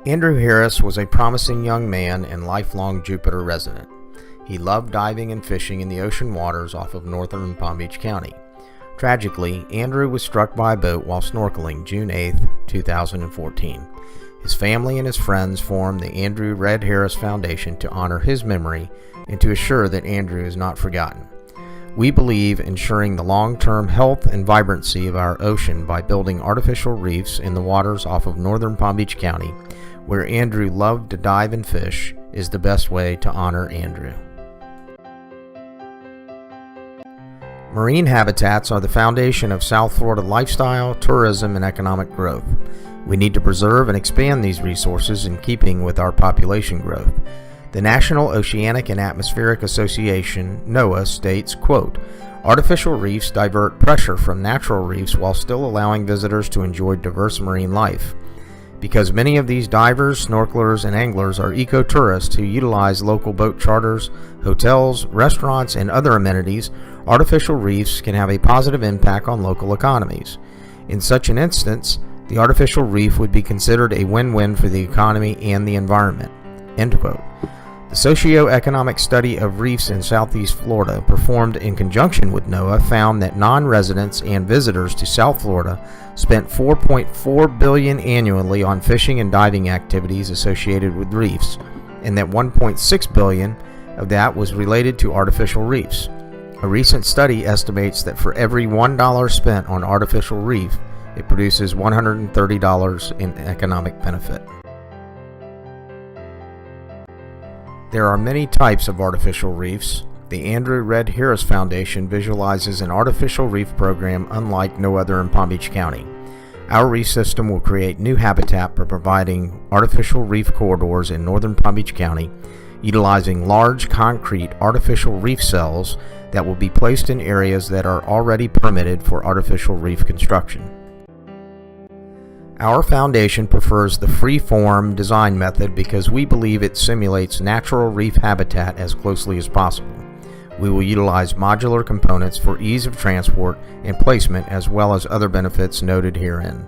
Andrew Harris was a promising young man and lifelong Jupiter resident. He loved diving and fishing in the ocean waters off of northern Palm Beach County. Tragically, Andrew was struck by a boat while snorkeling June 8, 2014. His family and his friends formed the Andrew Red Harris Foundation to honor his memory and to assure that Andrew is not forgotten. We believe ensuring the long-term health and vibrancy of our ocean by building artificial reefs in the waters off of northern Palm Beach County, where Andrew loved to dive and fish, is the best way to honor Andrew. Marine habitats are the foundation of South Florida lifestyle, tourism, and economic growth. We need to preserve and expand these resources in keeping with our population growth. The National Oceanic and Atmospheric Association, NOAA, states, quote, "Artificial reefs divert pressure from natural reefs while still allowing visitors to enjoy diverse marine life. Because many of these divers, snorkelers, and anglers are eco-tourists who utilize local boat charters, hotels, restaurants, and other amenities, artificial reefs can have a positive impact on local economies. In such an instance, the artificial reef would be considered a win-win for the economy and the environment." End quote. The socio-economic study of reefs in Southeast Florida, performed in conjunction with NOAA, found that non-residents and visitors to South Florida spent $4.4 billion annually on fishing and diving activities associated with reefs, and that $1.6 billion of that was related to artificial reefs. A recent study estimates that for every $1 spent on artificial reef, it produces $130 in economic benefit. There are many types of artificial reefs. The Andrew Red Harris Foundation visualizes an artificial reef program unlike no other in Palm Beach County. Our reef system will create new habitat by providing artificial reef corridors in northern Palm Beach County, utilizing large concrete artificial reef cells that will be placed in areas that are already permitted for artificial reef construction. Our foundation prefers the free-form design method because we believe it simulates natural reef habitat as closely as possible. We will utilize modular components for ease of transport and placement, as well as other benefits noted herein.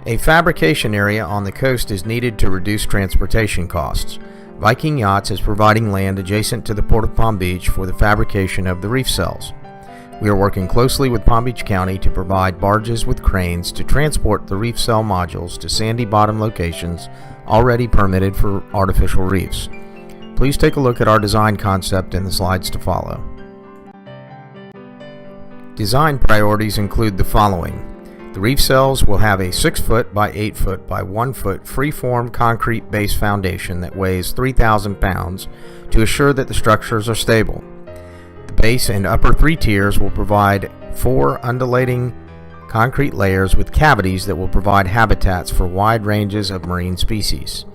A fabrication area on the coast is needed to reduce transportation costs. Viking Yachts is providing land adjacent to the Port of Palm Beach for the fabrication of the reef cells. We are working closely with Palm Beach County to provide barges with cranes to transport the reef cell modules to sandy bottom locations already permitted for artificial reefs. Please take a look at our design concept in the slides to follow. Design priorities include the following. The reef cells will have a 6 foot by 8 foot by 1 foot free-form concrete base foundation that weighs 3,000 pounds to assure that the structures are stable. The base and upper 3 tiers will provide 4 undulating concrete layers with cavities that will provide habitats for wide ranges of marine species.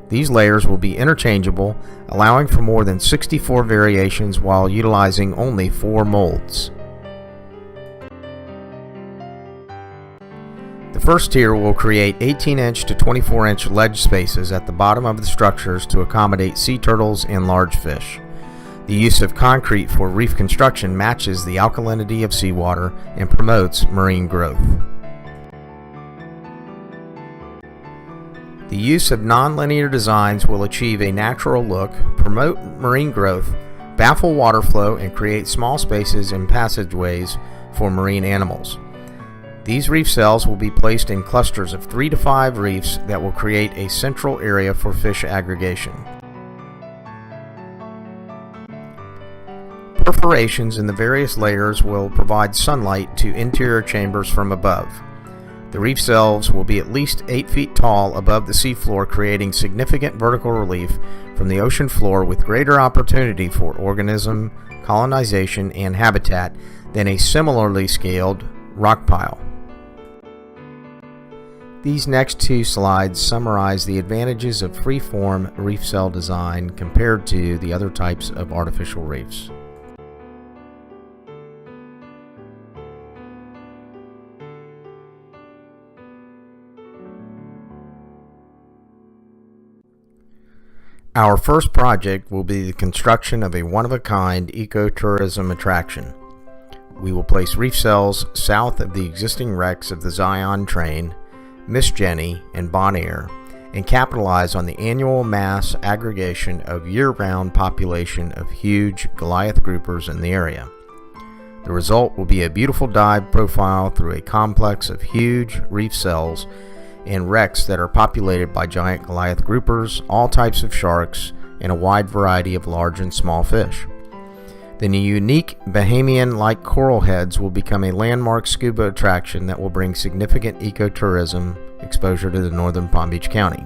These layers will be interchangeable, allowing for more than 64 variations while utilizing only 4 molds. The first tier will create 18-inch to 24-inch ledge spaces at the bottom of the structures to accommodate sea turtles and large fish. The use of concrete for reef construction matches the alkalinity of seawater and promotes marine growth. The use of nonlinear designs will achieve a natural look, promote marine growth, baffle water flow, and create small spaces and passageways for marine animals. These reef cells will be placed in clusters of 3 to 5 reefs that will create a central area for fish aggregation. Perforations in the various layers will provide sunlight to interior chambers from above. The reef cells will be at least 8 feet tall above the seafloor, creating significant vertical relief from the ocean floor with greater opportunity for organism colonization and habitat than a similarly scaled rock pile. These next 2 slides summarize the advantages of free-form reef cell design compared to the other types of artificial reefs. Our first project will be the construction of a one-of-a-kind ecotourism attraction. We will place reef cells south of the existing wrecks of the Zion train, Miss Jenny, and Bonaire, and capitalize on the annual mass aggregation of year-round population of huge Goliath groupers in the area. The result will be a beautiful dive profile through a complex of huge reef cells and wrecks that are populated by giant Goliath groupers, all types of sharks, and a wide variety of large and small fish. The unique Bahamian-like coral heads will become a landmark scuba attraction that will bring significant ecotourism exposure to the northern Palm Beach County.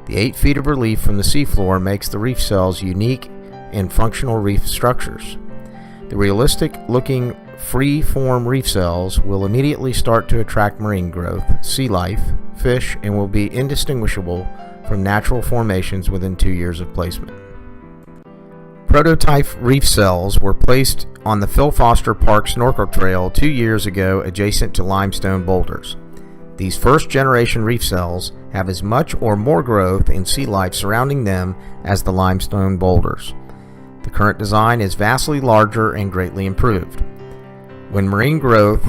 The 8 feet of relief from the seafloor makes the reef cells unique and functional reef structures. The realistic-looking free-form reef cells will immediately start to attract marine growth, sea life, fish, and will be indistinguishable from natural formations within 2 years of placement. Prototype reef cells were placed on the Phil Foster Park Snorkel Trail 2 years ago adjacent to limestone boulders. These first-generation reef cells have as much or more growth and sea life surrounding them as the limestone boulders. The current design is vastly larger and greatly improved. When marine growth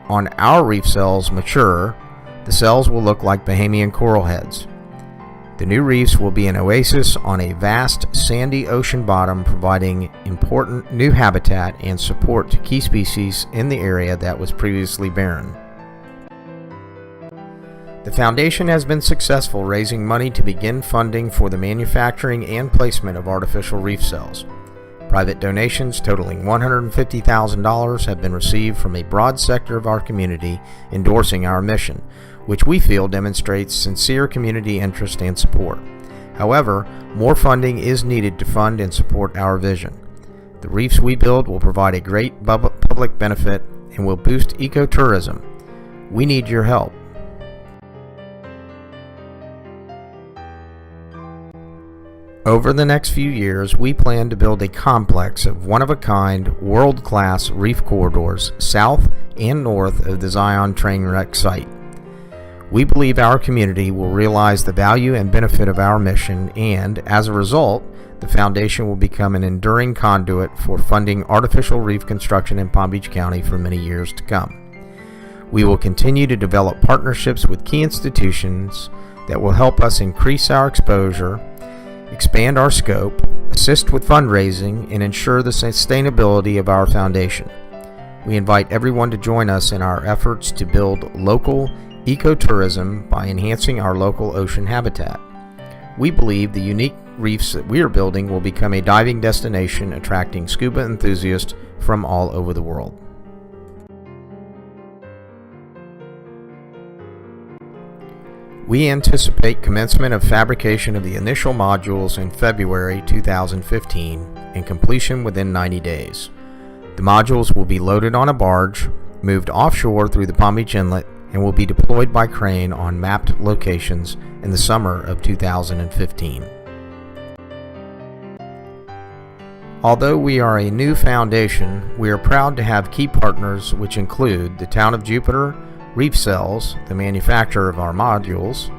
on our reef cells mature, the cells will look like Bahamian coral heads. The new reefs will be an oasis on a vast sandy ocean bottom, providing important new habitat and support to key species in the area that was previously barren. The foundation has been successful raising money to begin funding for the manufacturing and placement of artificial reef cells. Private donations totaling $150,000 have been received from a broad sector of our community endorsing our mission, which we feel demonstrates sincere community interest and support. However, more funding is needed to fund and support our vision. The reefs we build will provide a great public benefit and will boost ecotourism. We need your help. Over the next few years, we plan to build a complex of one-of-a-kind, world-class reef corridors south and north of the Zion train wreck site. We believe our community will realize the value and benefit of our mission, and as a result, the foundation will become an enduring conduit for funding artificial reef construction in Palm Beach County for many years to come. We will continue to develop partnerships with key institutions that will help us increase our exposure, expand our scope, assist with fundraising, and ensure the sustainability of our foundation. We invite everyone to join us in our efforts to build local ecotourism by enhancing our local ocean habitat. We believe the unique reefs that we are building will become a diving destination attracting scuba enthusiasts from all over the world. We anticipate commencement of fabrication of the initial modules in February 2015 and completion within 90 days. The modules will be loaded on a barge, moved offshore through the Palm Beach Inlet, and will be deployed by crane on mapped locations in the summer of 2015. Although we are a new foundation, we are proud to have key partners which include the Town of Jupiter, Reef Cells, the manufacturer of our modules,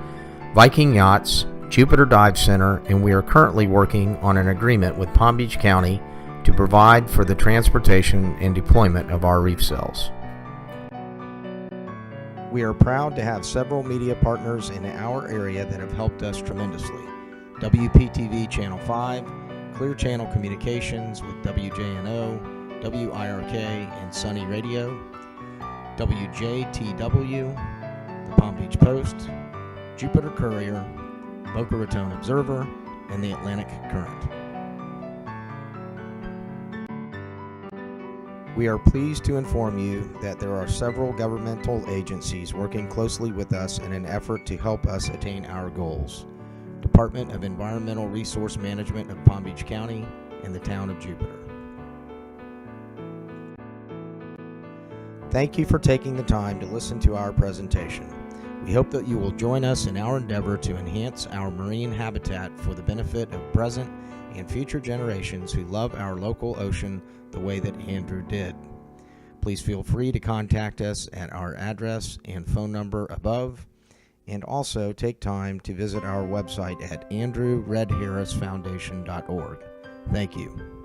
Viking Yachts, Jupiter Dive Center, and we are currently working on an agreement with Palm Beach County to provide for the transportation and deployment of our reef cells. We are proud to have several media partners in our area that have helped us tremendously. WPTV Channel 5, Clear Channel Communications with WJNO, WIRK, and Sunny Radio, WJTW, the Palm Beach Post, Jupiter Courier, Boca Raton Observer, and the Atlantic Current. We are pleased to inform you that there are several governmental agencies working closely with us in an effort to help us attain our goals. Department of Environmental Resource Management of Palm Beach County and the Town of Jupiter. Thank you for taking the time to listen to our presentation. We hope that you will join us in our endeavor to enhance our marine habitat for the benefit of present and future generations who love our local ocean the way that Andrew did. Please feel free to contact us at our address and phone number above, and also take time to visit our website at andrewredharrisfoundation.org. Thank you.